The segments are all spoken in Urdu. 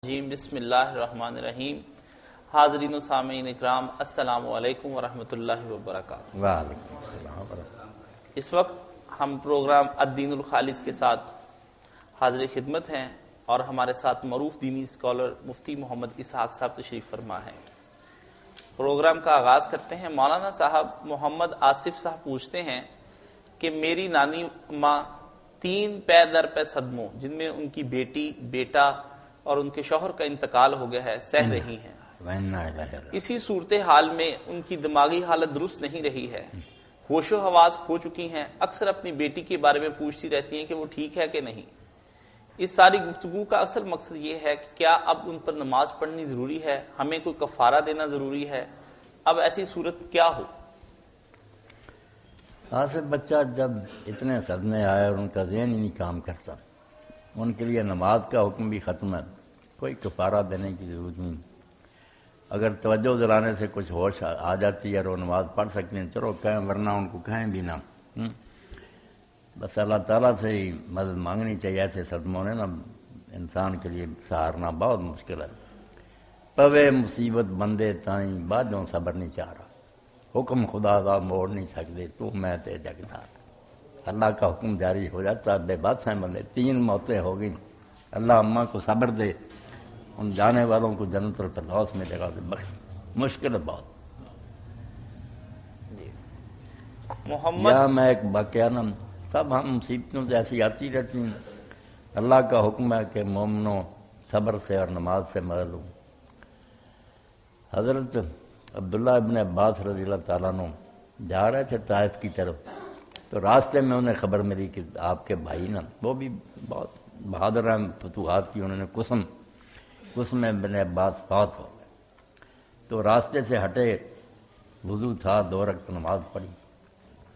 جیم بسم اللہ الرحمن الرحیم۔ حاضرین و سامعین اکرام، السلام علیکم ورحمۃ اللہ وبرکاتہ۔ وعلیکم السلام ورحمۃ اللہ۔ اس وقت ہم پروگرام الدین الخالص کے ساتھ حاضر خدمت ہیں اور ہمارے ساتھ معروف دینی اسکالر مفتی محمد اسحاق صاحب تشریف فرما ہیں۔ پروگرام کا آغاز کرتے ہیں۔ مولانا صاحب محمد آصف صاحب پوچھتے ہیں کہ میری نانی ماں 3 پے در پے صدموں جن میں ان کی بیٹی، بیٹا اور ان کے شوہر کا انتقال ہو گیا ہے سہ رہی ہیں۔ اسی صورتحال میں ان کی دماغی حالت درست نہیں رہی ہے، ہوش و حواس کھو چکی ہیں، اکثر اپنی بیٹی کے بارے میں پوچھتی رہتی ہیں کہ وہ ٹھیک ہے کہ نہیں۔ اس ساری گفتگو کا اصل مقصد یہ ہے کہ کیا اب ان پر نماز پڑھنی ضروری ہے، ہمیں کوئی کفارہ دینا ضروری ہے، اب ایسی صورت کیا ہو؟ آصف بچہ جب اتنے صدمے آئے اور ان کا ذہن ہی نہیں کام کرتا، ان کے لیے نماز کا حکم بھی ختم ہے، کوئی کفارہ دینے کی ضرورت نہیں۔ اگر توجہ دلانے سے کچھ ہوش آ جاتی ہے اور وہ نماز پڑھ سکتے ہیں چلو کہیں، ورنہ ان کو کہیں بھی نہ۔ بس اللہ تعالیٰ سے ہی مدد مانگنی چاہیے۔ ایسے صدموں نے نا انسان کے لیے سہارنا بہت مشکل ہے۔ پوے مصیبت بندے تائیں باجوں صبر نہیں چاہ رہا، حکم خدا کا موڑ نہیں سکتے تو میں تے جگدار۔ اللہ کا حکم جاری ہو جاتا، بے بات ہیں بندے۔ 3 موتیں ہو گئی، اللہ اماں کو صبر دے، ان جانے والوں کو جنت الفردوس میں جگہ دے، بخش۔ مشکل ہے بہت۔ محمد یا میں ایک واقعہ نا، سب ہم مصیبتوں سے ایسی آتی رہتی ہیں، اللہ کا حکم ہے کہ مومنوں صبر سے اور نماز سے مدد لو۔ حضرت عبداللہ ابن عباس رضی اللہ تعالیٰ عنہ جا رہے تھے طائف کی طرف، تو راستے میں انہیں خبر ملی کہ آپ کے بھائی نا، وہ بھی بہت بہادر ہیں، فتوحات کی انہوں نے، قسم میں ابن عباس فوت ہو گئے۔ تو راستے سے ہٹے، وضو تھا، 2 رکعت نماز پڑھی،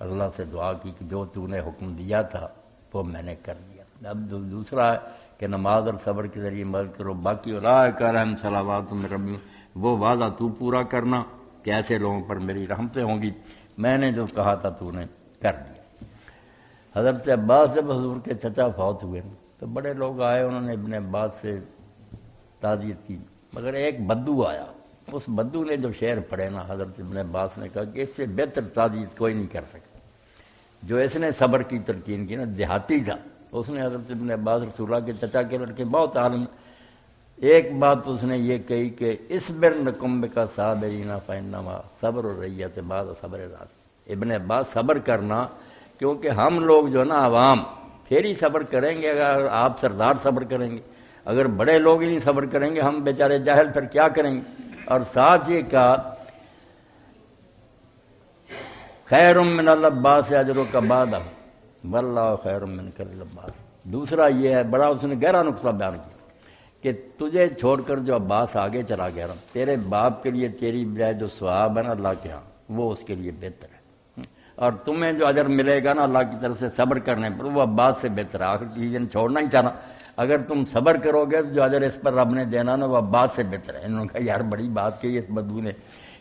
اللہ سے دعا کی کہ جو تو نے حکم دیا تھا وہ میں نے کر دیا۔ اب دوسرا ہے کہ نماز اور صبر کے ذریعے مدد کرو، باقی اولئک علیہم صلوات من ربہم، وہ وعدہ تو پورا کرنا کہ ایسے لوگوں پر میری رحمتیں ہوں گی، میں نے جو کہا تھا تو نے کر دیا۔ حضرت عباس جب حضور کے چچا فوت ہوئے تو بڑے لوگ آئے، انہوں نے ابن عباس سے تعزیت کی، مگر ایک بدو آیا، اس بدو نے جو شعر پڑھے نا، حضرت ابن عباس نے کہا کہ اس سے بہتر تعزیت کوئی نہیں کر سکتا۔ جو اس نے صبر کی تلقین کی نا، دیہاتی تھا، اس نے حضرت ابن عباس رسول اللہ کے چچا کے لڑکے بہت عالم، ایک بات اس نے یہ کہی کہ اصبر نکم کا صابرین فانما صبر الریت بعد صبر ذات۔ ابن عباس صبر کرنا، کیونکہ ہم لوگ جو نا عوام پھر ہی صبر کریں گے اگر آپ سردار صبر کریں گے، اگر بڑے لوگ ہی نہیں صبر کریں گے ہم بیچارے جاہل پھر کیا کریں گے۔ اور ساتھ یہ کہا خیر من العباس اجرک بعد واللہ خیر من العباس۔ دوسرا یہ ہے، بڑا اس نے گہرا نقطہ بیان کیا کہ تجھے چھوڑ کر جو عباس آگے چلا گیا، تیرے باپ کے لیے تیری بجائے جو ثواب ہے نا اللہ کے ہاں وہ اس کے لیے بہتر ہے، اور تمہیں جو اجر ملے گا نا اللہ کی طرف سے صبر کرنے پر وہ عباس سے بہتر ہے۔ آخر چیزیں چھوڑنا ہی چاہنا، اگر تم صبر کرو گے جو اجر اس پر رب نے دینا نا وہ عباس سے بہتر ہے۔ انہوں نے کہا یار بڑی بات کہی اس بدو نے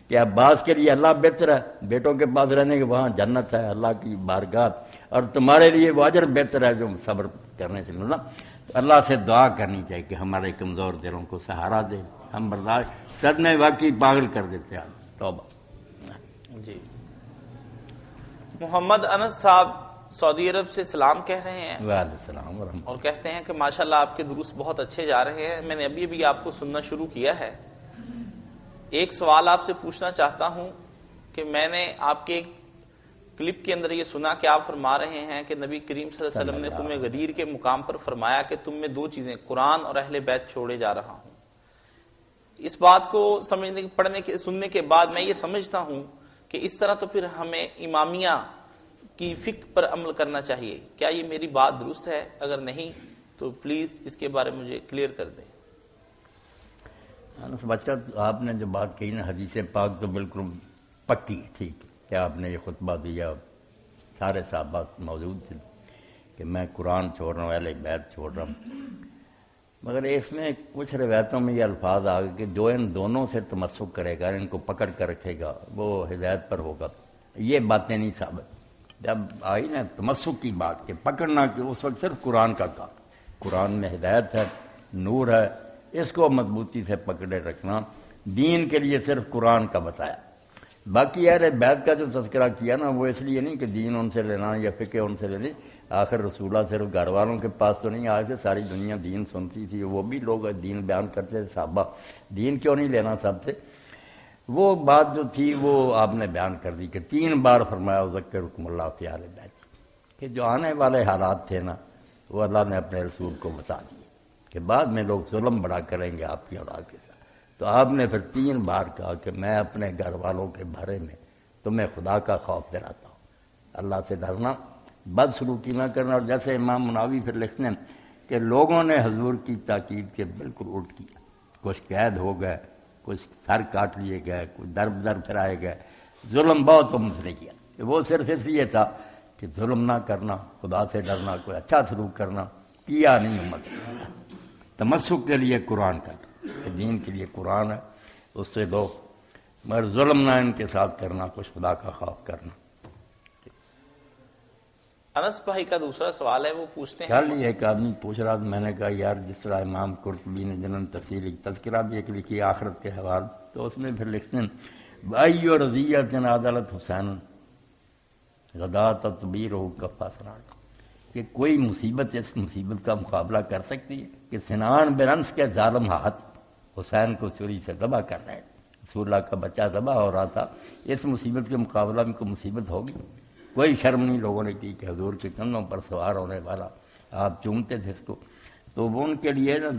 کہ عباس کے لیے اللہ بہتر ہے، بیٹوں کے پاس رہنے کے وہاں جنت ہے اللہ کی بارگاہ، اور تمہارے لیے وہ اجر بہتر ہے جو صبر کرنے سے ملنا۔ اللہ سے دعا کرنی چاہیے کہ ہمارے کمزور دلوں کو سہارا دے، ہم برداشت صدمے واقعی پاگل کر دیتے ہیں۔ توبہ۔ جی محمد انس صاحب سعودی عرب سے سلام کہہ رہے ہیں، وعلیکم السلام ورحمۃ اور کہتے ہیں کہ ماشاءاللہ آپ کے دروس بہت اچھے جا رہے ہیں، میں نے ابھی آپ کو سننا شروع کیا ہے۔ ایک سوال آپ سے پوچھنا چاہتا ہوں کہ میں نے آپ کے ایک کلپ کے اندر یہ سنا کہ آپ فرما رہے ہیں کہ نبی کریم صلی اللہ علیہ وسلم نے تمہیں غدیر کے مقام پر فرمایا کہ تم میں 2 چیزیں، قرآن اور اہل بیت چھوڑے جا رہا ہوں۔ اس بات کو سمجھنے پڑھنے کے سننے کے بعد میں یہ سمجھتا ہوں کہ اس طرح تو پھر ہمیں امامیہ کی فکر پر عمل کرنا چاہیے، کیا یہ میری بات درست ہے؟ اگر نہیں تو پلیز اس کے بارے میں مجھے کلیئر کر دیں۔ بچہ آپ نے جو بات کہی نا حدیث پاک تو بالکل پکی ٹھیک کہ آپ نے یہ خطبہ دیا، سارے صحابہ موجود تھے کہ میں قرآن چھوڑ رہا ہوں، اہل بیت چھوڑ رہا ہوں، مگر اس میں کچھ روایتوں میں یہ الفاظ آ گئے کہ جو ان دونوں سے تمسک کرے گا، ان کو پکڑ کر رکھے گا وہ ہدایت پر ہوگا۔ یہ باتیں نہیں ثابت۔ جب آئی نا تمسک کی بات کہ پکڑنا، کہ اس وقت صرف قرآن کا کام، قرآن میں ہدایت ہے، نور ہے، اس کو مضبوطی سے پکڑے رکھنا. دین کے لیے صرف قرآن کا بتایا. باقی اہل بیت کا جو تذکرہ کیا نا وہ اس لیے نہیں کہ دین ان سے لینا یا فقہ ان سے لینی. آخر رسولہ صرف گھر والوں کے پاس تو نہیں آئے تھے, ساری دنیا دین سنتی تھی, وہ بھی لوگ دین بیان کرتے تھے. صحابہ دین کیوں نہیں لینا سب سے؟ وہ بات جو تھی وہ آپ نے بیان کر دی کہ 3 بار فرمایا ذکرکم اللہ فی اہل بیت, کہ جو آنے والے حالات تھے نا وہ اللہ نے اپنے رسول کو بتا دیے کہ بعد میں لوگ ظلم بڑا کریں گے آپ کی اولاد کے ساتھ. تو آپ نے پھر 3 بار کہا کہ میں اپنے گھر والوں کے بارے میں تمہیں خدا کا خوف دلاتا ہوں, اللہ سے ڈرنا, بد سلوکی نہ کرنا. اور جیسے امام مناوی پھر لکھتے ہیں کہ لوگوں نے حضور کی تاکید کے بالکل الٹ کیا. کچھ قید ہو گئے, کچھ سر کاٹ لیے گئے, کچھ در پھرائے گئے. ظلم بہت امت نے کیا. وہ صرف اس لیے تھا کہ ظلم نہ کرنا, خدا سے ڈرنا, کوئی اچھا سلوک کرنا, کیا نہیں امت. تمسک کے لیے قرآن کا, کہ دین کے لیے قرآن ہے اس سے دو, مگر ظلم نہ ان کے ساتھ کرنا, کچھ خدا کا خوف کرنا. انس بھائی کا دوسرا سوال ہے, وہ پوچھتے ہیں کل ایک آدمی پوچھ رہا تھا, میں نے کہا یار جس طرح امام قرطبی نے جنن تفصیل تذکرہ بھی ایک لکھی آخرت کے حوالے, تو اس میں پھر لکھتے ہیں بھائی اور رضیت عدالت حسین غدا تطبیر ہو کفا سران, کہ کوئی مصیبت اس مصیبت کا مقابلہ کر سکتی ہے کہ سنان برنس کے ظالم ہاتھ حسین کو چھری سے ذبح کر رہے ہیں. رسول اللہ کا بچہ ذبح ہو رہا تھا, اس مصیبت کے مقابلہ میں کوئی مصیبت ہوگی؟ کوئی شرم نہیں لوگوں نے کی کہ حضور کے کندھوں پر سوار ہونے والا, آپ چومتے تھے اس کو. تو وہ ان کے لیے نا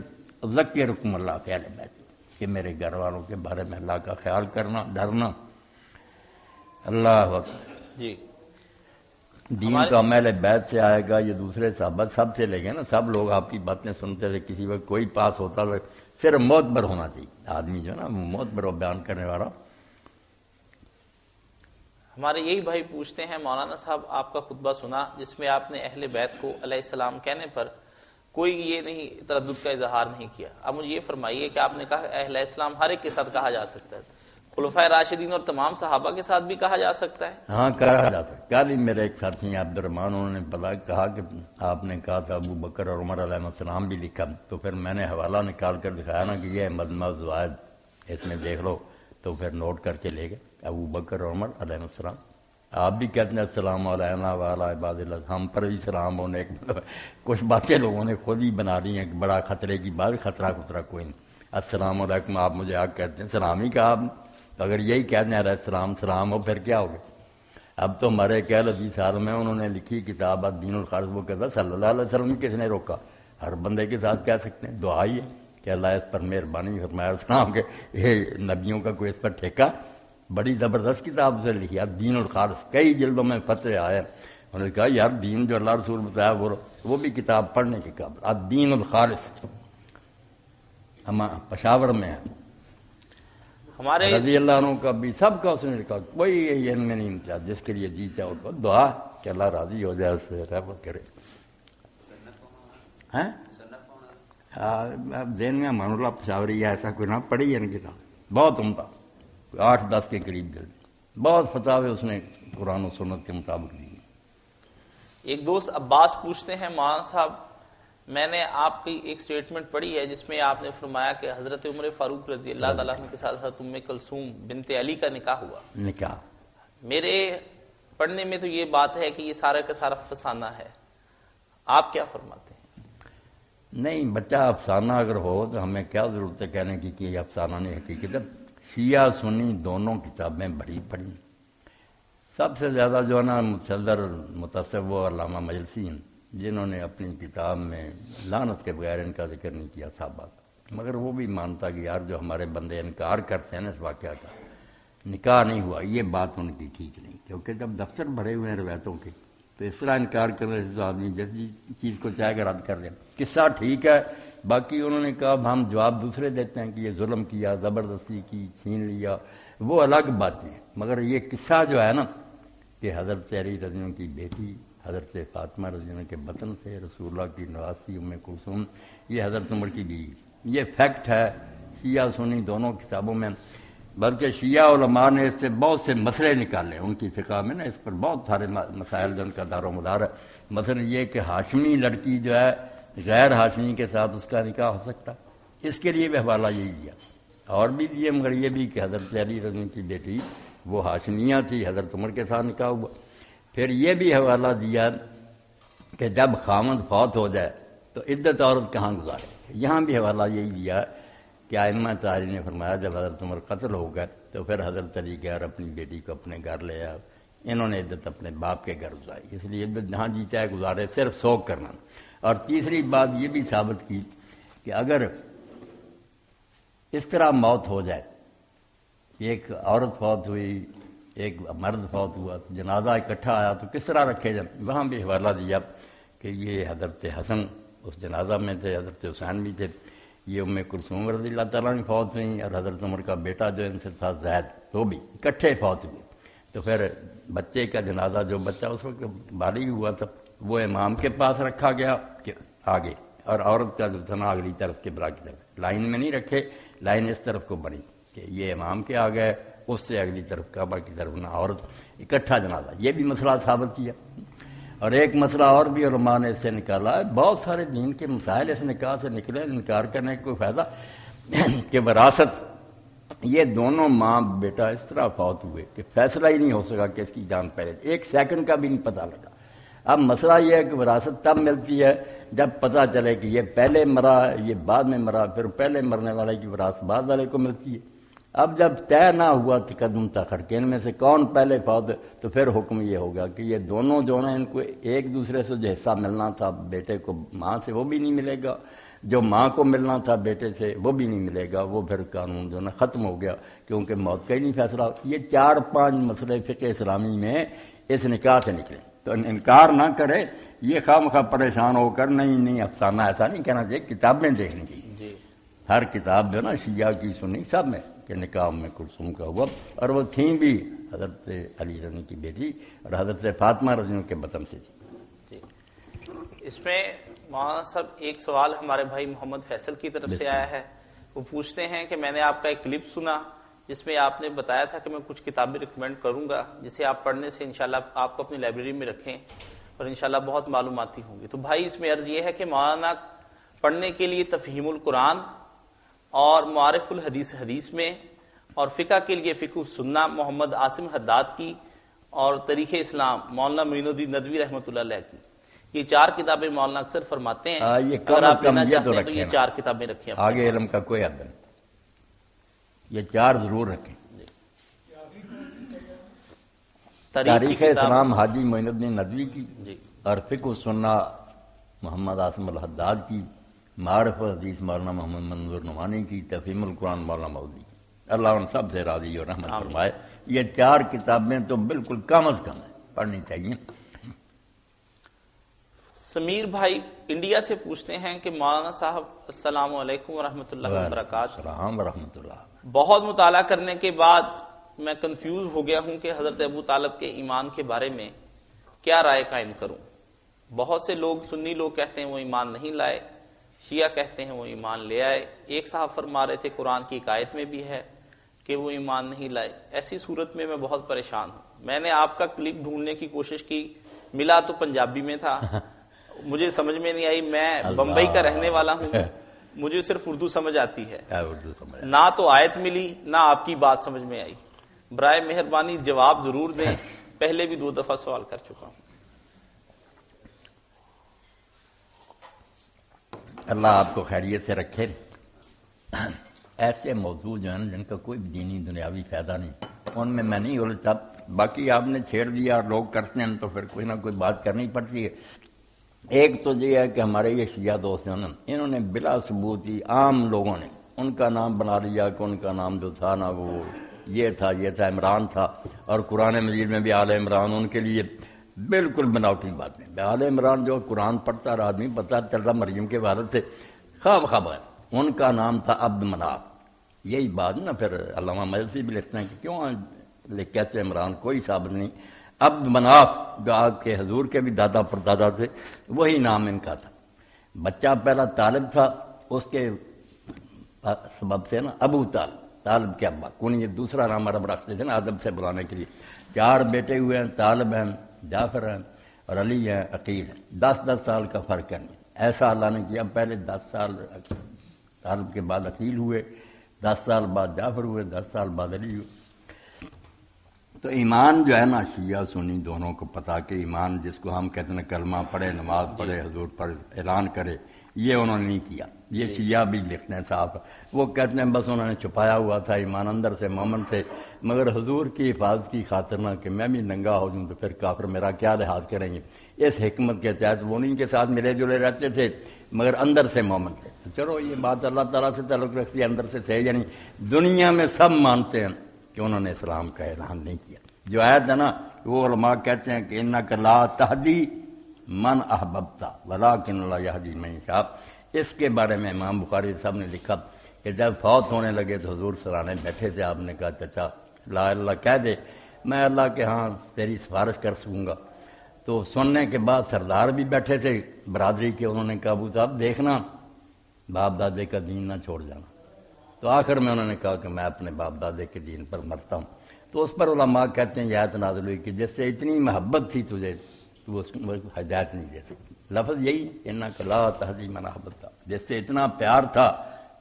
ذکرکم اللہ فی اہل بیت, کہ میرے گھر والوں کے بارے میں اللہ کا خیال کرنا, ڈرنا. اللہ اکبر. جی دین تو اہل بیت سے آئے گا, یہ دوسرے صحابہ سب سے لے گئے نا. سب لوگ آپ کی باتیں سنتے تھے, کسی وقت کوئی پاس ہوتا تھا, صرف معتبر ہونا چاہیے آدمی جو ہے نا, معتبر و بیان کرنے والا. ہمارے یہی بھائی پوچھتے ہیں مولانا صاحب آپ کا خطبہ سنا جس میں آپ نے اہل بیت کو علیہ السلام کہنے پر کوئی یہ نہیں تردد کا اظہار نہیں کیا. اب مجھے یہ فرمائیے کہ آپ نے کہا اہل السلام ہر ایک کے ساتھ کہا جا سکتا ہے, خلفائے راشدین اور تمام صحابہ کے ساتھ بھی کہا جا سکتا ہے؟ ہاں کہا جاتا ہے. کل ہی میرے ایک ساتھی عبد الرحمان انہوں نے کہا کہ آپ نے کہا تھا ابو بکر اور عمر علیہ السلام بھی لکھا, تو پھر میں نے حوالہ نکال کر دکھایا نا کہ یہ مجمع زوائد, اس میں دیکھ لو. تو پھر نوٹ کر کے لے گئے ابو بکر اور عمر علیہ السلام. آپ بھی کہتے ہیں السلام علینا وعلی عباد اللہ, ہم پر بھی سلام ہونے. کچھ باتیں لوگوں نے خود ہی بنا لی ہیں کہ بڑا خطرے کی بات, خطرہ کوئی نہیں. السلام علیکم آپ مجھے آگ کہتے ہیں, سلام ہی کہا آپ نے. اگر یہی کہتے ہیں السلام سلام ہو, پھر کیا ہوگا؟ اب تو ہمارے کہہ حدیث حال میں انہوں نے لکھی کتاب الدین الخالص, وہ کہتا صلی اللہ علیہ وسلم کس نے روکا؟ ہر بندے کے ساتھ کہہ سکتے ہیں. دعا ہی ہے کہ اللہ اس پر مہربانی فرمائے. السلام کے نبیوں کا کوئی اس پر ٹھیکہ. بڑی زبردست کتاب سے لکھی الدین الخالص, کئی جلدوں میں فتح آئے. انہوں نے کہا یار دین جو اللہ رسول بتایا وہ بھی کتاب پڑھنے کی قابل. الدین الخالص ہم پشاور میں ہے. ہمارے رضی اللہ عنہ کا بھی سب کا اس نے لکھا, کوئی ان میں نہیں چاہتا. جس کے لیے جی چاہو تو دعا کہ اللہ راضی ہو جائے, اس سے رحمت کرے. دین میں مان اللہ پشاوری ہے, ایسا کوئی نہ پڑھی ہے ان کتاب, بہت عمدہ, 8-10 کے قریب جلد, بہت فتاوے اس نے قرآن و سنت کے مطابق دی. ایک دوست عباس پوچھتے ہیں مولانا صاحب میں نے آپ کی ایک سٹیٹمنٹ پڑھی ہے جس میں آپ نے فرمایا کہ حضرت عمر فاروق رضی اللہ تعالیٰ عنہ کے ساتھ حضرت ام کلثوم بنت علی کا نکاح ہوا. نکاح میرے پڑھنے میں تو یہ بات ہے کہ یہ سارا کا سارا افسانہ ہے, آپ کیا فرماتے ہیں؟ نہیں, بچہ افسانہ اگر ہو تو ہمیں کیا ضرورت ہے کہنے کی کہ یہ افسانہ نہیں حقیقت. شیعہ سنی دونوں کتابیں بڑی پڑھی. سب سے زیادہ جو ہے نا متصدر متصوف و علامہ مجلسی ہیں, جنہوں نے اپنی کتاب میں لعنت کے بغیر ان کا ذکر نہیں کیا صحابہ کا. مگر وہ بھی مانتا کہ یار جو ہمارے بندے انکار کرتے ہیں نا اس واقعہ کا, نکاح نہیں ہوا, یہ بات ان کی ٹھیک نہیں. کیونکہ جب دفتر بھرے ہوئے ہیں روایتوں کے, تو اس طرح انکار کرنے سے آدمی جیسی چیز کو چاہے کر رد کر لیں. قصہ ٹھیک ہے, باقی انہوں نے کہا ہم جواب دوسرے دیتے ہیں کہ یہ ظلم کیا, زبردستی کی, چھین لیا, وہ الگ باتیں ہیں. مگر یہ قصہ جو ہے نا کہ حضرت علی رضی اللہ کی بیٹی حضرت فاطمہ رضی اللہ کے بطن سے رسول اللہ کی نواسی ام کلثوم, یہ حضرت عمر کی بیوی, یہ فیکٹ ہے شیعہ سنی دونوں کتابوں میں. بلکہ شیعہ علماء نے اس سے بہت سے مسئلے نکالے ان کی فقہ میں نا, اس پر بہت سارے مسائل جو ان کا دار و مدار ہے. مثلا یہ کہ ہاشمی لڑکی جو ہے غیر ہاشمی کے ساتھ اس کا نکاح ہو سکتا, اس کے لیے بھی حوالہ یہی دیا، اور بھی دیے مگر یہ بھی کہ حضرت علی رضی کی بیٹی وہ ہاشمیہ تھی، حضرت عمر کے ساتھ نکاح ہوا۔ پھر یہ بھی حوالہ دیا کہ جب خامد فوت ہو جائے تو عدت عورت کہاں گزارے، یہاں بھی حوالہ یہی دیا کہ ائمہ طاہرین نے فرمایا جب حضرت عمر قتل ہو گئے تو پھر حضرت علی گھر اپنی بیٹی کو اپنے گھر لے آیا، انہوں نے عدت اپنے باپ کے گھر گزاری، اس لیے عدت جہاں جی چاہے گزارے، صرف سوگ کرنا۔ اور تیسری بات یہ بھی ثابت کی کہ اگر اس طرح موت ہو جائے، ایک عورت فوت ہوئی، ایک مرد فوت ہوا، جنازہ اکٹھا آیا تو کس طرح رکھے جائیں، وہاں بھی حوالہ دیا کہ یہ حضرت حسن اس جنازہ میں تھے، حضرت حسین بھی تھے، یہ ام کلثوم رضی اللہ تعالیٰ نے فوت ہوئی، اور حضرت عمر کا بیٹا جو ان سے تھا زید، وہ بھی اکٹھے فوت ہوئے۔ تو پھر بچے کا جنازہ، جو بچہ اس وقت بالغ ہوا تھا، وہ امام کے پاس رکھا گیا کہ آگے، اور عورت کا جو تھا نا اگلی طرف قبلہ کی طرف، لائن میں نہیں رکھے، لائن اس طرف کو بنی کہ یہ امام کے آ گئے، اس سے اگلی طرف کعبہ کی طرف نہ عورت، اکٹھا جنازہ۔ یہ بھی مسئلہ ثابت کیا۔ اور ایک مسئلہ اور بھی علماء نے اس سے نکالا ہے، بہت سارے دین کے مسائل اس نکاح سے نکلے، انکار کرنے کا کوئی فائدہ کہ وراثت، یہ دونوں ماں بیٹا اس طرح فوت ہوئے کہ فیصلہ ہی نہیں ہو سکا کہ اس کی جان پہلے، ایک سیکنڈ کا بھی نہیں پتہ لگا۔ اب مسئلہ یہ ہے کہ وراثت تب ملتی ہے جب پتہ چلے کہ یہ پہلے مرا، یہ بعد میں مرا، پھر پہلے مرنے والے کی وراثت بعد والے کو ملتی ہے۔ اب جب طے نہ ہوا تقدم تاخر کہ ان میں سے کون پہلے فوت، تو پھر حکم یہ ہوگا کہ یہ دونوں جو ہیں ان کو ایک دوسرے سے جو حصہ ملنا تھا بیٹے کو ماں سے وہ بھی نہیں ملے گا، جو ماں کو ملنا تھا بیٹے سے وہ بھی نہیں ملے گا، وہ پھر قانون جو ہے ختم ہو گیا کیونکہ موت کا ہی نہیں فیصلہ۔ یہ 4-5 مسئلے فقہ اسلامی میں اس نکاح سے نکلے، تو انکار نہ کرے، یہ خواہ مخواہ پریشان ہو کر نہیں افسانہ ایسا نہیں کہنا چاہیے، کتابیں دیکھنی چاہیے، ہر کتاب جو ہے نا شیعہ کی سنی سب میں کہ نکاح میں کلثوم کا ہوا، اور وہ تھیں بھی حضرت علی رضی کی بیٹی اور حضرت فاطمہ رضی کے بطن سے تھی۔ اس میں مولانا صاحب ایک سوال ہمارے بھائی محمد فیصل کی طرف سے آیا ہے، وہ پوچھتے ہیں کہ میں نے آپ کا ایک کلپ سنا جس میں آپ نے بتایا تھا کہ میں کچھ کتابیں ریکمینڈ کروں گا جسے آپ پڑھنے سے انشاءاللہ آپ کو اپنی لائبریری میں رکھیں اور انشاءاللہ بہت معلوماتی ہوں گی۔ تو بھائی اس میں عرض یہ ہے کہ مولانا پڑھنے کے لیے تفہیم القرآن اور معارف الحدیث حدیث میں، اور فقہ کے لیے فقہ السنہ محمد عاصم حداد کی، اور تاریخ اسلام مولانا معین الدین ندوی رحمۃ اللہ علیہ کی، یہ 4 کتابیں مولانا اکثر فرماتے ہیں، اگر آپ لینا چاہتے ہیں تو یہ 4 کتابیں رکھیں، آگے علم کا کوئی حد نہیں، یہ 4 ضرور رکھیں۔ تاریخ اسلام حاجی معین الدین ندوی کی، اور فقہ السنہ محمد عاصم الحداد کی، معارف الحدیث مولانا محمد منظور نعمانی کی، تفہیم القرآن مولانا مودودی کی، اللہ ان سب سے راضی اور رحمت فرمائے۔ یہ 4 کتابیں تو بالکل کم از کم ہیں، پڑھنی چاہیے۔ سمیر بھائی انڈیا سے پوچھتے ہیں کہ مولانا صاحب السلام علیکم ورحمۃ اللہ وبرکاتہ۔ السلام ورحمۃ اللہ۔ بہت مطالعہ کرنے کے بعد میں کنفیوز ہو گیا ہوں کہ حضرت ابو طالب کے ایمان کے بارے میں کیا رائے قائم کروں۔ بہت سے لوگ، سنی لوگ کہتے ہیں وہ ایمان نہیں لائے، شیعہ کہتے ہیں وہ ایمان لے آئے، ایک صاحب فرما رہے تھے قرآن کی ایک آیت میں بھی ہے کہ وہ ایمان نہیں لائے۔ ایسی صورت میں بہت پریشان ہوں۔ میں نے آپ کا کلپ ڈھونڈنے کی کوشش کی، ملا تو پنجابی میں تھا، مجھے سمجھ میں نہیں آئی، میں بمبئی کا رہنے والا ہوں، مجھے صرف اردو سمجھ آتی ہے، نہ تو آیت ملی نہ آپ کی بات سمجھ میں آئی، برائے مہربانی جواب ضرور دیں، پہلے بھی 2 دفعہ سوال کر چکا ہوں۔ اللہ آپ کو خیریت سے رکھے۔ ایسے موضوع جو ہیں جن کا کوئی بھی دینی دنیاوی فائدہ نہیں، ان میں نہیں الجھتا، باقی آپ نے چھیڑ دیا اور لوگ کرتے ہیں تو پھر کوئی نہ کوئی بات کرنی پڑتی ہے۔ ایک تو یہ ہے کہ ہمارے یہ شیعہ دوست ہیں انہوں نے بلا ثبوت ہی عام لوگوں نے ان کا نام بنا لیا کہ ان کا نام جو تھا نا وہ یہ تھا عمران تھا، اور قرآن مجید میں بھی آل عمران ان کے لیے بالکل بناوٹی بات ہے۔ آل عمران جو قرآن پڑھتا رہا آدمی پتہ چل رہا مریم کے والد تھے، خواب ہے، ان کا نام تھا عبد مناف۔ یہی بات نا پھر علامہ مجلسی بھی لکھتے ہیں کہ کیوں کہتے عمران، کوئی ثابت نہیں، عبد مناف جو آپ کے حضور کے بھی دادا پردادا تھے وہی نام ان کا تھا۔ بچہ پہلا طالب تھا، اس کے سبب سے نا ابو طالب کے ابا کون، یہ دوسرا نام عرب رکھتے تھے نا ادب سے بلانے کے لیے۔ 4 بیٹے ہوئے ہیں، طالب ہیں، جعفر ہیں اور علی ہیں، عقیل ہیں، 10 سال کا فرق ہے۔ ایسا اللہ نے کیا، پہلے 10 سال سال کے بعد عقیل ہوئے، 10 سال بعد جعفر ہوئے، 10 سال بعد علی ہوئے۔ تو ایمان جو ہے نا شیعہ سنی دونوں کو پتا کہ ایمان جس کو ہم کہتے ہیں کلمہ پڑھے، نماز پڑھے، حضور پر اعلان کرے، یہ انہوں نے نہیں کیا۔ یہ شیعہ بھی لکھتے ہیں صاحب، وہ کہتے ہیں بس انہوں نے چھپایا ہوا تھا، ایمان اندر سے مومن تھے، مگر حضور کی حفاظت کی خاطر نہ کہ میں بھی ننگا ہو جوں تو پھر کافر میرا کیا لحاظ کریں گے، اس حکمت کے تحت وہ ان کے ساتھ ملے جلے رہتے تھے مگر اندر سے مومن تھے۔ چلو یہ بات اللہ تعالیٰ سے تعلق رکھتی ہے، اندر سے تھے، یعنی دنیا میں سب مانتے ہیں کہ انہوں نے اسلام کا اعلان نہیں کیا۔ جو آیت ہے نا وہ علماء کہتے ہیں کہ انک لا تہدی من احببت ولکن اللہ یہدی من یشاء، اس کے بارے میں امام بخاری صاحب نے لکھا کہ جب فوت ہونے لگے تو حضور سرانے بیٹھے تھے، آپ نے کہا چچا لا اللہ کہہ دے، میں اللہ کے ہاں تیری سفارش کر سکوں گا۔ تو سننے کے بعد سردار بھی بیٹھے تھے برادری کے، انہوں نے کہا ابو صاحب دیکھنا باپ دادے کا دین نہ چھوڑ جانا۔ تو آخر میں انہوں نے کہا کہ میں اپنے باپ دادے کے دین پر مرتا ہوں۔ تو اس پر علماء کہتے ہیں یہ آیت نازل ہوئی کہ جس سے اتنی محبت تھی تجھے تو اس کو ہدایت نہیں دے سکتی۔ لفظ یہی انک لا تہدی من احببت، جس سے اتنا پیار تھا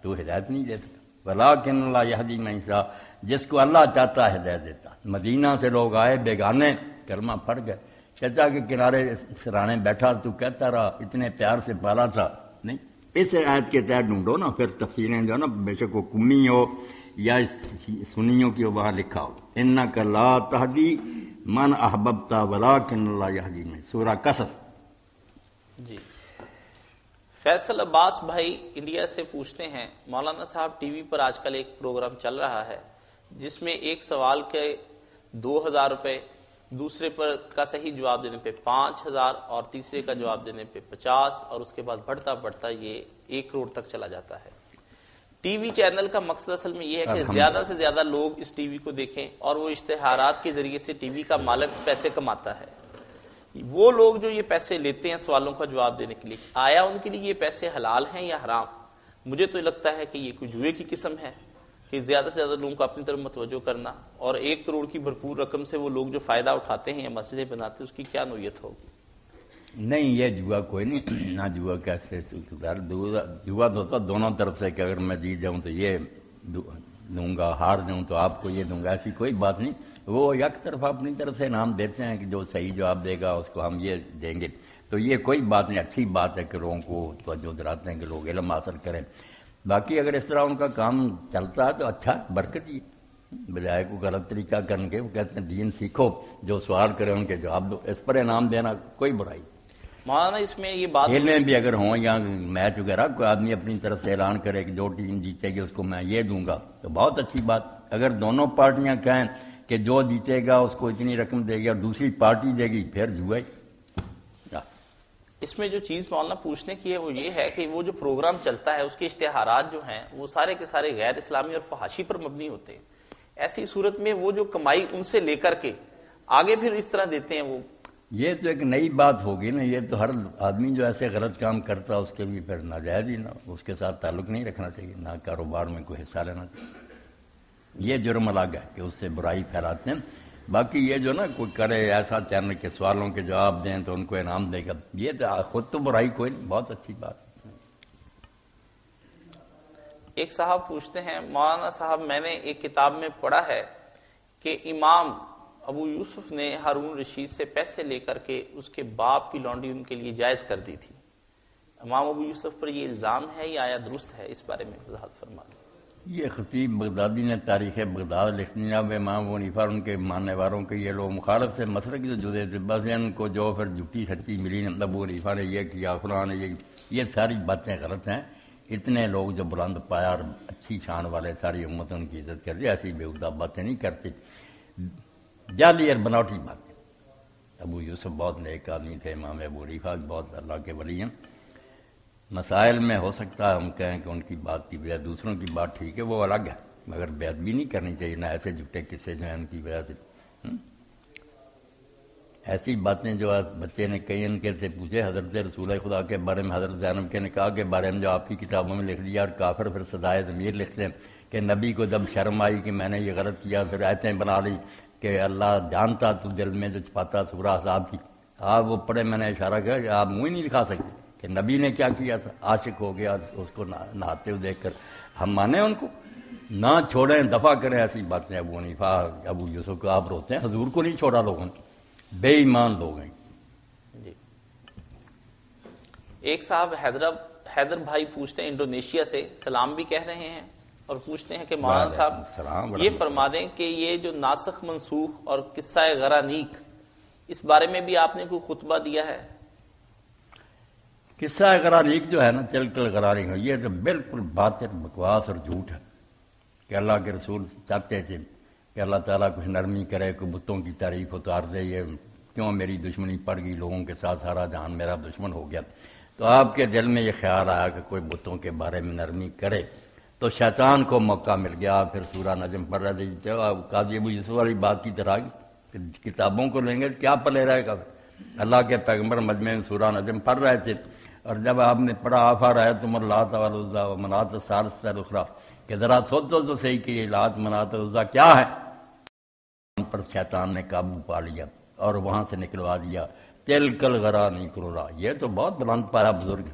تو ہدایت نہیں دے سکتا۔ ولکن اللہ یہدی من یشاء، جس کو اللہ چاہتا ہے ہدایت دیتا۔ مدینہ سے لوگ آئے بیگانے، کلمہ پڑھ گئے، چچا کے کنارے سرانے بیٹھا تو کہتا رہا اتنے پیار سے پالا تھا، نہیں اس آیت کے تحت ڈھونڈو نا، پھر تفسیریں جو ہے نا بے شک وہ کمی ہو یا سنیوں کی وہاں لکھا ہو انک لا تہدی من احببت ولکن اللہ یہدی من، سورہ قصص۔ جی فیصل عباس بھائی انڈیا سے پوچھتے ہیں، مولانا صاحب ٹی وی پر آج کل ایک پروگرام چل رہا ہے جس میں ایک سوال کے 2000 روپے، دوسرے پر کا صحیح جواب دینے پہ 5000 اور تیسرے کا جواب دینے پہ 50، اور اس کے بعد بڑھتا بڑھتا یہ 1 کروڑ تک چلا جاتا ہے۔ ٹی وی چینل کا مقصد اصل میں یہ ہے کہ زیادہ سے زیادہ لوگ اس ٹی وی کو دیکھیں، اور وہ اشتہارات کے ذریعے سے ٹی وی کا مالک پیسے کماتا ہے۔ وہ لوگ جو یہ پیسے لیتے ہیں سوالوں کا جواب دینے کے لیے، آیا ان کے لیے یہ پیسے حلال ہیں یا حرام؟ مجھے تو لگتا ہے کہ یہ کوئی جوئے کی قسم ہے کہ زیادہ سے زیادہ لوگوں کو اپنی طرف متوجہ کرنا، اور 1 کروڑ کی بھرپور رقم سے وہ لوگ جو فائدہ اٹھاتے ہیں یا مسجدیں بناتے ہیں، اس کی کیا نوعیت ہوگی؟ نہیں یہ جوا کوئی نہیں، نہ جوا کیسے، جوا تو ہوتا دونوں طرف سے کہ اگر میں جیت جاؤں تو یہ دوں گا، ہار جاؤں تو آپ کو یہ دوں گا، ایسی کوئی بات نہیں۔ وہ یک طرف اپنی طرف سے انعام دیتے ہیں کہ جو صحیح جواب دے گا اس کو ہم یہ دیں گے، تو یہ کوئی بات نہیں، اچھی بات ہے کہ لوگوں کو توجہ دلاتے ہیں کہ لوگ علم حاصل کریں۔ باقی اگر اس طرح ان کا کام چلتا ہے تو اچھا، برکت ہی، بجائے کو غلط طریقہ کرنے کے وہ کہتے ہیں دین سیکھو، جو سوال کرے ان کے جواب دو، اس پر انعام دینا کوئی برائی۔ مولانا اس میں یہ بات کھیلیں بھی اگر ہوں یا میچ وغیرہ، کوئی آدمی اپنی طرف سے اعلان کرے کہ جو ٹیم جیتے گی اس کو میں یہ دوں گا تو بہت اچھی بات۔ اگر دونوں پارٹیاں کہیں کہ جو جیتے گا اس کو اتنی رقم دے گی اور دوسری پارٹی دے گی، پھر جوا ہی۔ اس میں جو چیز مولانا پوچھنے کی ہے وہ یہ ہے کہ وہ جو پروگرام چلتا ہے اس کے اشتہارات جو ہیں وہ سارے کے سارے غیر اسلامی اور فحاشی پر مبنی ہوتے ہیں۔ ایسی صورت میں وہ جو کمائی ان سے لے کر کے آگے پھر اس طرح دیتے ہیں، وہ یہ تو ایک نئی بات ہوگی نا، یہ تو ہر آدمی جو ایسے غلط کام کرتا ہے اس کے لیے پھر ناجائز ہی نہ، اس کے ساتھ تعلق نہیں رکھنا چاہیے، نہ کاروبار میں کوئی حصہ لینا چاہیے۔ یہ جرم الگ ہے کہ اس سے برائی پھیلاتے ہیں۔ باقی یہ جو نا کوئی کرے ایسا چینل کے سوالوں کے جواب دیں تو ان کو انعام دے گا، یہ تو خود تو برائی کوئی نہیں، بہت اچھی بات۔ ایک صاحب پوچھتے ہیں، مولانا صاحب میں نے ایک کتاب میں پڑھا ہے کہ امام ابو یوسف نے ہارون رشید سے پیسے لے کر کے اس کے باپ کی لونڈی ان کے لیے جائز کر دی تھی۔ امام ابو یوسف پر یہ الزام ہے یا آیا درست ہے؟ اس بارے میں وضاحت فرما دیں۔ یہ خطیب بغدادی نے تاریخ بغداد لکھنی، اب امام ابو حنیفہ ان کے ماننے والوں کے یہ لوگ مخالف سے مسئلہ کی تو جدے تھے، بس ان کو جو پھر جھوٹی سچی ملی، ابو حنیفہ نے یہ کیا، فلاں نے یہ ساری باتیں غلط ہیں۔ اتنے لوگ جو بلند پایا اور اچھی شان والے ساری امت ان کی عزت کرتی، ایسی بےہودہ باتیں نہیں کرتی، جعلی اور بناوٹی باتیں۔ ابو یوسف بہت نیک آدمی تھے، امام ابو حنیفہ بہت اللہ کے ولی ہیں۔ مسائل میں ہو سکتا ہے ہم کہیں کہ ان کی بات کی وجہ دوسروں کی بات ٹھیک ہے، وہ الگ ہے، مگر بے ادبی نہیں کرنی چاہیے، نہ ایسے جھوٹے قصے جو ہیں ان کی وجہ سے۔ ایسی باتیں جو بچے نے کئی ان کے سے پوچھے حضرت رسول خدا کے بارے میں، حضرت زینب کے نکاح کے بارے میں جو آپ کی کتابوں میں لکھ دیا، اور کافر پھر سزائے ضمیر لکھتے ہیں کہ نبی کو جب شرم آئی کہ میں نے یہ غلط کیا، پھر آیتیں بنا لی کہ اللہ جانتا تو دل میں جو چھپاتا سورہ احزاب کی۔ آپ وہ پڑھے، میں نے اشارہ کیا کہ آپ منہ ہی نہیں دکھا سکتے، کہ نبی نے کیا کیا تھا، عاشق ہو گیا اس کو نہاتے ہوئے دیکھ کر، ہم مانیں ان کو، نہ چھوڑیں، دفع کریں ایسی باتیں۔ ابو حنیفہ ابو یوسف کو آپ روتے ہیں، حضور کو نہیں چھوڑا لوگوں نے، بے ایمان لوگ ہیں۔ جی ایک صاحب حیدر بھائی پوچھتے ہیں انڈونیشیا سے، سلام بھی کہہ رہے ہیں اور پوچھتے ہیں کہ مولانا صاحب یہ فرما دیں کہ یہ جو ناسخ منسوخ اور قصہ غرانیق، اس بارے میں بھی آپ نے کوئی خطبہ دیا ہے؟ قصہ غرانیق جو ہے نا، تلکل غرانیق، یہ تو بالکل باطل، بکواس اور جھوٹ ہے کہ اللہ کے رسول چاہتے تھے کہ اللہ تعالیٰ کچھ نرمی کرے، کوئی بتوں کی تعریف اتار دے، یہ کیوں میری دشمنی پڑ گئی لوگوں کے ساتھ، سارا جہان میرا دشمن ہو گیا۔ تو آپ کے دل میں یہ خیال آیا کہ کوئی بتوں کے بارے میں نرمی کرے، تو شیطان کو موقع مل گیا۔ پھر سورہ نجم پڑھ رہے تھے، قاضی ابو یوسف والی بات کی طرح کہ کتابوں کو لیں گے کیا پلے رہے گا۔ اللہ کے پیغمبر مجمع سورہ نجم پڑھ رہے تھے، اور جب آپ نے پڑھا آفا رہے تم اللات والعزیٰ ومنات الثالثۃ الاخریٰ، کہ ذرا سوچو تو صحیح کہ یہ لات منات العزیٰ کیا ہے، ان پر شیطان نے قابو پا لیا اور وہاں سے نکلوا دیا۔ تلکل غرانیق العلیٰ، یہ تو بہت بلند پایا بزرگ،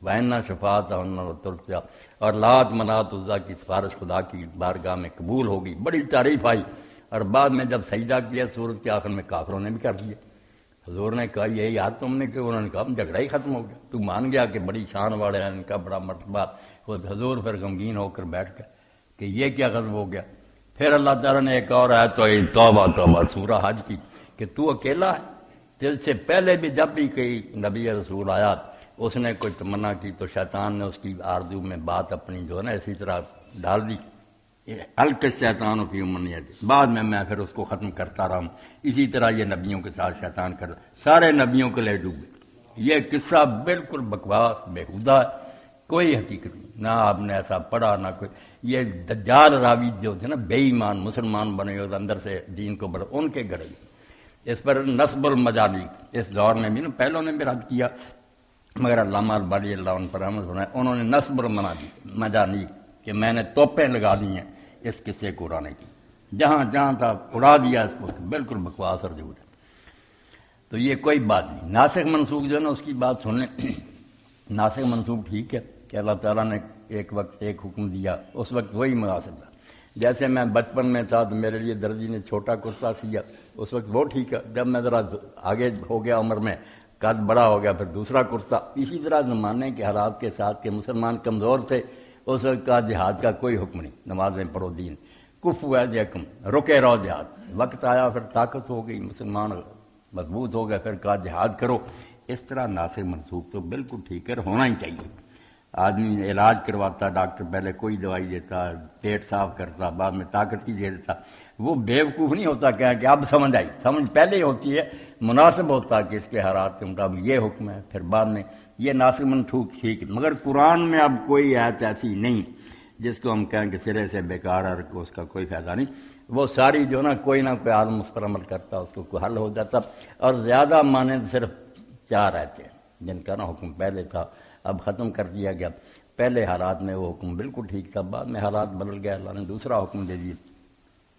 وَإِنَّ شَفَاعَتَهُنَّ تُرْجَىٰ، اور لات منات العزیٰ کی سفارش خدا کی بارگاہ میں قبول ہوگی، بڑی تعریف آئی۔ اور بعد میں جب سجدہ کیا سورت کے آخر میں کافروں نے بھی کر دیا۔ حضور نے کہا یہی یاد تم نے کہ، انہوں نے کہا جھگڑا ہی ختم ہو گیا، تو مان گیا کہ بڑی شان والے ہیں، ان کا بڑا مرتبہ۔ حضور پھر غمگین ہو کر بیٹھ گئے کہ یہ کیا غضب ہو گیا۔ پھر اللہ تعالیٰ نے ایک اور آیت توبہ توبہ سورہ حج کی کہ تو اکیلا ہے، دل سے پہلے بھی جب بھی کوئی نبی رسول آیا اس نے کوئی تمنا کی تو شیطان نے اس کی آرزو میں بات اپنی جو ہے نا اسی طرح ڈال دی۔ الق شیطان فی امنیت، بعد میں پھر اس کو ختم کرتا رہا ہوں۔ اسی طرح یہ نبیوں کے ساتھ شیطان کر سارے نبیوں کے لے ڈوبے۔ یہ قصہ بالکل بکواس بےہودہ ہے، کوئی حقیقت نہیں، نہ آپ نے ایسا پڑھا نہ کوئی۔ یہ دجال راوی جو تھے نا بے ایمان مسلمان بنے اور اندر سے دین کو بڑھ، ان کے گڑے۔ اس پر نصب المجالیق اس دور میں بھی نا پہلوں نے بھی رد کیا، مگر علامہ البانی اللہ عنہ پر رحمت فرمائے، انہوں نے نصب المجالیق کہ میں نے توپیں لگا دی ہیں اس قصے کو اڑانے کی، جہاں جہاں تھا اڑا دیا اس کو، بالکل بکواس اور جھوٹ ہے۔ تو یہ کوئی بات نہیں۔ ناسخ منسوخ جو ہے نا اس کی بات سن لیں۔ ناسخ منسوخ ٹھیک ہے کہ اللہ تعالیٰ نے ایک وقت ایک حکم دیا، اس وقت وہی مناسب تھا۔ جیسے میں بچپن میں تھا تو میرے لیے درزی نے چھوٹا کرتا سیا، اس وقت وہ ٹھیک ہے۔ جب میں ذرا آگے ہو گیا عمر میں، قد بڑا ہو گیا، پھر دوسرا کرتا۔ اسی طرح زمانے کے حالات کے ساتھ کہ مسلمان کمزور تھے، اس وقت کا جہاد کا کوئی حکم نہیں، نمازیں پڑھو دین کفو ایدیکم، رکے رہو جہاد۔ وقت آیا پھر طاقت ہو گئی، مسلمان مضبوط ہو گئے، پھر کہا جہاد کرو۔ اس طرح ناسخ منسوخ تو بالکل ٹھیک ہے، ہونا ہی چاہیے۔ آدمی علاج کرواتا، ڈاکٹر پہلے کوئی دوائی دیتا، پیٹ صاف کرتا، بعد میں طاقت کی دے دیتا، وہ بیوقوف نہیں ہوتا کہ اب سمجھ آئی، سمجھ پہلے ہی ہوتی ہے، مناسب ہوتا کہ اس کے حالات کے مطابق یہ حکم ہے، پھر بعد میں یہ ناسخ منسوخ ٹھیک ہے۔ مگر قرآن میں اب کوئی آیت ایسی نہیں جس کو ہم کہیں کہ سرے سے بیکار ہے، اس کا کوئی فائدہ نہیں۔ وہ ساری جو نا کوئی نہ کوئی عالم اس پر عمل کرتا، اس کو کوئی حل ہو جاتا۔ اور زیادہ مانے صرف 4 آیتیں جن کا نا حکم پہلے تھا، اب ختم کر دیا گیا۔ پہلے حالات میں وہ حکم بالکل ٹھیک تھا، بعد میں حالات بدل گئے، اللہ نے دوسرا حکم دے دیا۔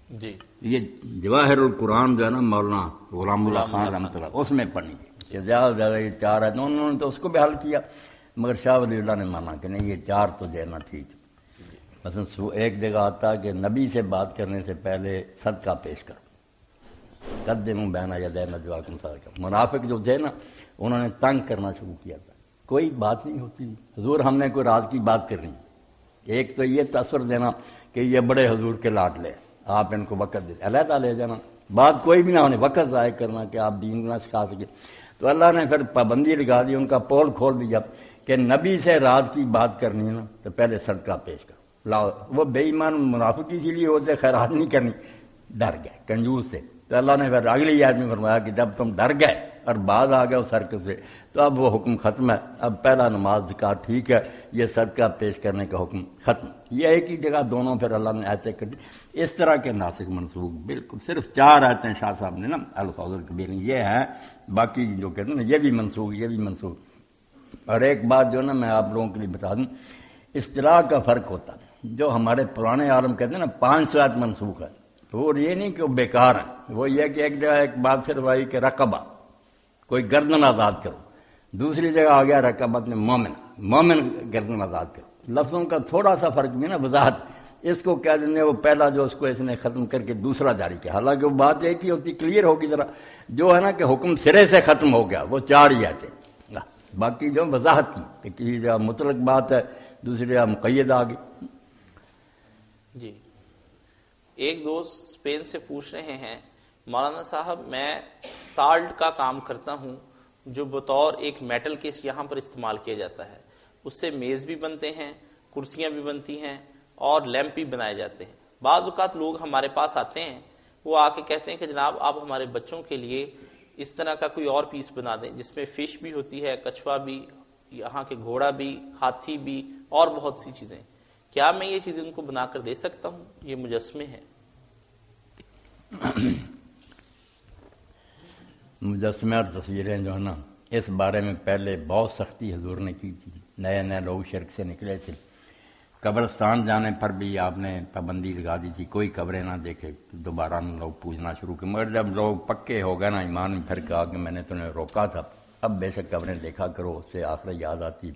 جی یہ جواہر القرآن جو ہے نا مولانا غلام اللہ خان رحمۃ اللہ، اس میں پڑھی کہ زیادہ سے زیادہ یہ 4 آیتیں، انہوں نے تو اس کو بھی حل کیا، مگر شاہ ولی اللہ نے مانا کہ نہیں یہ 4 تو جو ہے نا ٹھیک۔ مثلا ایک جگہ آتا کہ نبی سے بات کرنے سے پہلے صدقہ پیش کرو، قدموا بین یدی نجواکم صدقہ۔ منافق جو تھے نا انہوں نے تنگ کرنا شروع کیا تھا، کوئی بات نہیں ہوتی حضور ہم نے کوئی راز کی بات کرنی۔ ایک تو یہ تصور دینا کہ یہ بڑے حضور کے لاڈلے، آپ ان کو وقت دے علیحدہ لے جانا، بات کوئی بھی نہ ہونے، وقت ضائع کرنا کہ آپ دین نہ سکھا سکے۔ تو اللہ نے پھر پابندی لگا دی، ان کا پول کھول دیا کہ نبی سے راز کی بات کرنی ہے نا تو پہلے صدقہ پیش کرو۔ لاؤ، وہ بے ایمان منافق اسی لیے ہوتے خیرات نہیں کرنی، ڈر گئے کنجوس سے۔ تو اللہ نے پھر اگلی آیت میں فرمایا کہ جب تم ڈر گئے اور بعد آ گئے اس حرکت سے تو اب وہ حکم ختم ہے، اب پہلا نماز زکات ٹھیک ہے، یہ صدقہ پیش کرنے کا حکم ختم۔ یہ ایک ہی جگہ دونوں پھر اللہ نے آیتیں کر دی۔ اس طرح کے ناسخ منسوخ بالکل صرف 4 آیتیں شاہ صاحب نے نا الفاظ الکبیر یہ ہیں، باقی جو کہتے ہیں نا یہ بھی منسوخ، یہ بھی منسوخ۔ اور ایک بات جو نا میں آپ لوگوں کے لیے بتا دوں، اصطلاح کا فرق ہوتا ہے۔ جو ہمارے پرانے عالم کہتے ہیں نا 500 آیت منسوخ ہے، وہ یہ نہیں کہ وہ بیکار ہیں، وہ یہ کہ ایک جگہ ایک بات صرف آئی کہ رقبہ، کوئی گردن آزاد کرو، دوسری جگہ آ گیا رکعت میں مومن، مومن گردن آزاد کرو، لفظوں کا تھوڑا سا فرق بھی نا وضاحت، اس کو کہہ دیں وہ پہلا جو اس کو اس نے ختم کر کے دوسرا جاری کیا، حالانکہ وہ بات ایک ہی ہوتی، کلیئر ہوگی ذرا، جو ہے نا کہ حکم سرے سے ختم ہو گیا وہ 4 ہی آتے، باقی جو وضاحت کی کہ کسی جگہ مطلق بات ہے دوسری جگہ مقید آ گئی۔ جی ایک دوست اسپین سے پوچھ رہے ہیں مولانا صاحب میں سالٹ کا کام کرتا ہوں جو بطور ایک میٹل کے یہاں پر استعمال کیا جاتا ہے، اس سے میز بھی بنتے ہیں، کرسیاں بھی بنتی ہیں اور لیمپ بھی بنائے جاتے ہیں۔ بعض اوقات لوگ ہمارے پاس آتے ہیں، وہ آ کے کہتے ہیں کہ جناب آپ ہمارے بچوں کے لیے اس طرح کا کوئی اور پیس بنا دیں جس میں فش بھی ہوتی ہے، کچھوا بھی، یہاں کے گھوڑا بھی، ہاتھی بھی اور بہت سی چیزیں، کیا میں یہ چیزیں ان کو بنا کر دے سکتا ہوں؟ یہ مجسمے ہیں۔ مجسمے اور تصویریں جو ہے نا، اس بارے میں پہلے بہت سختی حضور نے کی تھی، نئے نئے لوگ شرک سے نکلے تھے، قبرستان جانے پر بھی آپ نے پابندی لگا دی تھی، کوئی قبریں نہ دیکھے، دوبارہ لوگ پوچھنا شروع کیے، مگر جب لوگ پکے ہو گئے نا ایمان میں، پھر کہا کہ میں نے تمہیں روکا تھا، اب بے شک قبریں دیکھا کرو، اس سے آخرت یاد آتی۔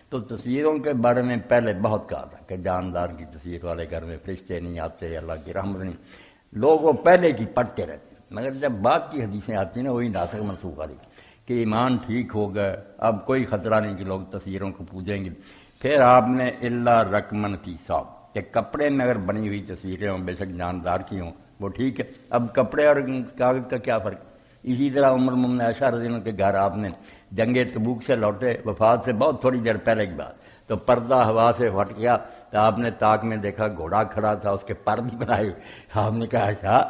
تو تصویروں کے بارے میں پہلے بہت کہا تھا کہ جاندار کی تصویر والے گھر میں فرشتے نہیں آتے، اللہ کی رحمت نہیں، لوگ وہ پہلے کی پڑھتے رہتے، مگر جب بعد کی حدیثیں آتی ہیں نا وہی ناسخ منسوخ آ رہی کہ ایمان ٹھیک ہو گئے، اب کوئی خطرہ نہیں کہ لوگ تصویروں کو پوجیں گے۔ پھر آپ نے اللہ رقمن کی صاحب کہ کپڑے میں اگر بنی ہوئی تصویریں ہوں، بے شک جاندار کی ہوں، وہ ٹھیک ہے، اب کپڑے اور کاغذ کا کیا فرق؟ اسی طرح عمر المومنین عائشہ رضی اللہ عنہا کے گھر آپ نے جنگ تبوک سے لوٹے، وفات سے بہت تھوڑی دیر پہلے کی بات، تو پردہ ہوا سے پھٹ گیا، تو آپ نے طاق میں دیکھا گھوڑا کھڑا تھا، اس کے پر بھی بنائے ہوئے، آپ نے کہا ایسا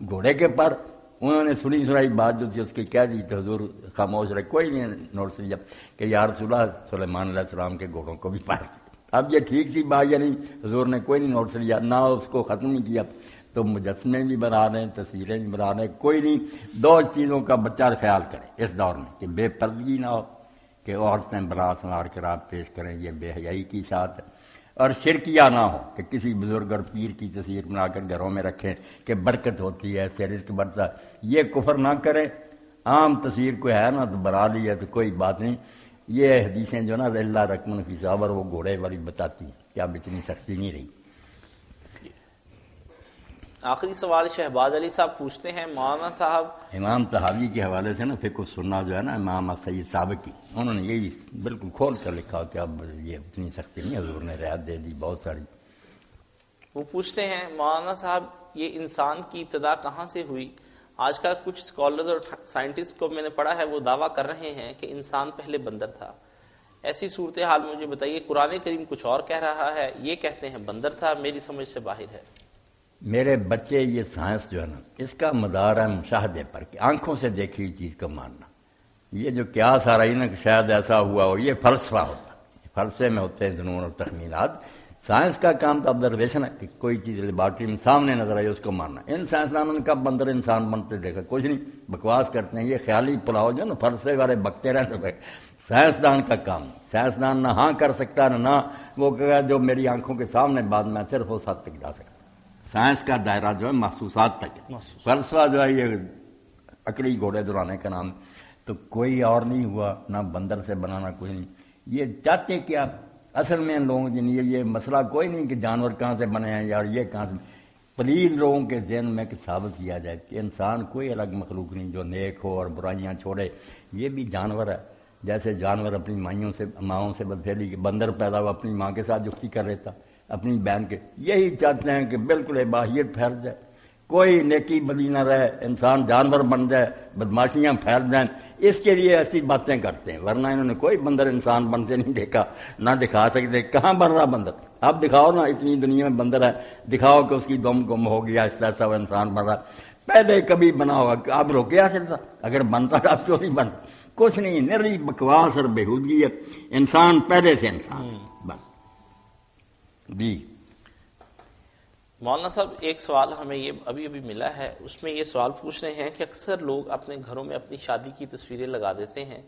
گھوڑے کے پر؟ انہوں نے سنی سنائی بات جو تھی اس کی کہہ دی، تو حضور خاموش رہے، کوئی نہیں نوٹ لیا کہ یا رسول اللہ سلیمان علیہ السلام کے گھوڑوں کو بھی پار کیا۔ اب یہ ٹھیک سی بات یا نہیں، حضور نے کوئی نہیں نوٹ لیا، نہ اس کو ختم نہیں کیا۔ تو مجسمے بھی بنا رہے ہیں، تصویریں بھی بنا رہے ہیں، کوئی نہیں، 2 چیزوں کا بچہ خیال کرے اس دور میں کہ بے پردگی نہ ہو، کہ عورتیں برا سنوار کر آپ پیش کریں، یہ بے حیائی کی اشاعت ہے، اور شرکیہ نہ ہو کہ کسی بزرگ اور پیر کی تصویر بنا کر گھروں میں رکھیں کہ برکت ہوتی ہے، سے رزق بڑھتا ہے، یہ کفر نہ کریں۔ عام تصویر کوئی ہے نا تو بنا لی ہے تو کوئی بات نہیں، یہ حدیثیں جو نا اللہ رقمن فی صابر وہ گھوڑے والی بتاتی ہیں کہ اب اتنی سختی نہیں رہی۔ آخری سوال شہباز علی صاحب پوچھتے ہیں مولانا صاحب، امام طحاوی کے حوالے سے نا فقہ السنہ جو ہے نا امام سید سابق کی، انہوں نے یہی بالکل کھول کر لکھا کہ اب یہ اتنی سختی نہیں، حضور نے رعایت دے دی بہت ساری۔ وہ پوچھتے ہیں مولانا صاحب یہ انسان کی ابتدا کہاں سے ہوئی؟ آج کل کچھ اسکالرز اور سائنٹسٹ کو میں نے پڑھا ہے وہ دعویٰ کر رہے ہیں کہ انسان پہلے بندر تھا، ایسی صورتحال مجھے بتائیے، قرآن کریم کچھ اور کہہ رہا ہے، یہ کہتے ہیں بندر تھا، میری سمجھ سے باہر ہے۔ میرے بچے یہ سائنس جو ہے نا اس کا مدار ہے مشاہدے پر، کہ آنکھوں سے دیکھی ہوئی چیز کو ماننا، یہ جو قیاس آ رہی نا کہ شاید ایسا ہوا ہو، یہ فلسفہ ہوتا ہے، فلسفے میں ہوتے ہیں ظنون اور تخمینات۔ سائنس کا کام تو آبزرویشن ہے کہ کوئی چیز لیبارٹری میں سامنے نظر آئی اس کو ماننا۔ ان سائنسدانوں نے کب بندر انسان بنتے دیکھا؟ کچھ نہیں، بکواس کرتے ہیں، یہ خیالی پلاؤ جو نا فلسفے والے بکتے رہتے ہیں، سائنسدان کا کام، سائنسدان نہ ہاں کر سکتا نہ وہ کہا جو میری آنکھوں کے سامنے بعد میں صرف اس حد تک جا سکتا۔ سائنس کا دائرہ جو ہے محسوسات تک ہے، فلسفہ جو ہے یہ عقلی گھوڑے دوڑانے کا نام، تو کوئی اور نہیں ہوا، نہ بندر سے بنانا کوئی نہیں۔ یہ چاہتے کیا اصل میں ان لوگوں کے لیے یہ مسئلہ کوئی نہیں کہ جانور کہاں سے بنے ہیں یار، یہ کہاں سے، پلیز لوگوں کے ذہن میں کہ ثابت کیا جائے کہ انسان کوئی الگ مخلوق نہیں جو نیک ہو اور برائیاں چھوڑے، یہ بھی جانور ہے، جیسے جانور اپنی ماؤں سے بدفعلی کے، بندر پیدا ہوا اپنی ماں کے ساتھ جفتی کر لیتا اپنی بہن کے، یہی چاہتے ہیں کہ بالکل اباہیت پھیل جائے، کوئی نیکی بدی نہ رہے، انسان جانور بن جائے، بدماشیاں پھیل جائیں، اس کے لیے ایسی باتیں کرتے ہیں، ورنہ انہوں نے کوئی بندر انسان بنتے نہیں دیکھا، نہ دکھا سکتے، کہاں بن رہا بندر؟ اب دکھاؤ نا، اتنی دنیا میں بندر ہے، دکھاؤ کہ اس کی دم گم ہو گیا، اس طرح وہ انسان بن رہا، پہلے کبھی بنا ہوگا کہ آپ روکے چلتا، اگر بنتا آپ کیوں نہیں بنتا؟ کچھ نہیں، نری بکواس اور بےہودگی ہے، انسان پہلے سے انسان بس۔ جی مولانا صاحب ایک سوال ہمیں یہ ابھی ملا ہے، اس میں یہ سوال پوچھ رہے ہیں کہ اکثر لوگ اپنے گھروں میں اپنی شادی کی تصویریں لگا دیتے ہیں،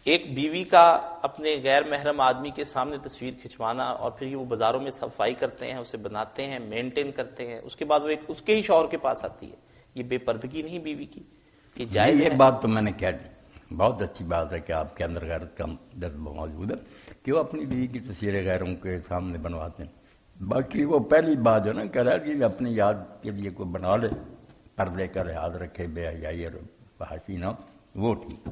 ایک بیوی کا اپنے غیر محرم آدمی کے سامنے تصویر کھنچوانا اور پھر وہ بازاروں میں صفائی کرتے ہیں، اسے بناتے ہیں، مینٹین کرتے ہیں، اس کے بعد وہ اس کے ہی شوہر کے پاس آتی ہے، یہ بے پردگی نہیں بیوی کی؟ یہ جائز ہے؟ یہ بات تو میں نے کہہ دی، بہت اچھی بات ہے کہ آپ کے اندر غیرت کا جذبہ موجود ہے کہ وہ اپنی بیوی کی تصویریں غیروں کے سامنے بنواتے ہیں. باقی وہ پہلی بات جو نا کہہ رہا ہے کہ اپنی یاد کے لیے کوئی بنا لے، پردے کا لحاظ رکھے، بے حیائی اور فحاشی نہ، وہ ٹھیک.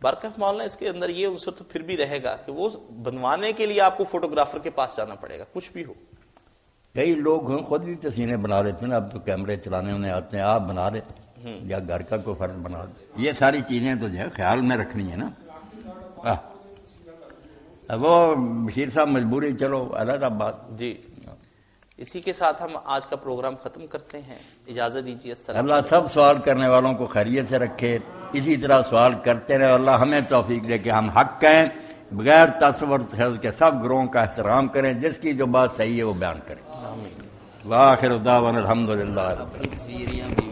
بارکاف مولانا اس کے اندر یہ عنصر تو پھر بھی رہے گا کہ وہ بنوانے کے لیے آپ کو فوٹوگرافر کے پاس جانا پڑے گا، کچھ بھی ہو. کئی لوگ ہیں خود بھی تصویریں بنا لیتے ہیں، اب تو کیمرے چلانے انہیں آتے ہیں، آپ بنا لیں یا گھر کا کوئی فرد بنا لیں. یہ ساری چیزیں تو جو ہے خیال میں رکھنی ہے نا. وہ بشیر صاحب مجبوری، چلو علیحدہ بات. جی اسی کے ساتھ ہم آج کا پروگرام ختم کرتے ہیں، اجازت دیجیے. السلام. اللہ سب سوال کرنے والوں کو خیریت سے رکھے، اسی طرح سوال کرتے رہے. اللہ ہمیں توفیق دے کہ ہم حق کہیں، بغیر تصور کے سب گروہوں کا احترام کریں، جس کی جو بات صحیح ہے وہ بیان کریں. وآخر دعوانا الحمدللہ رب العالمین.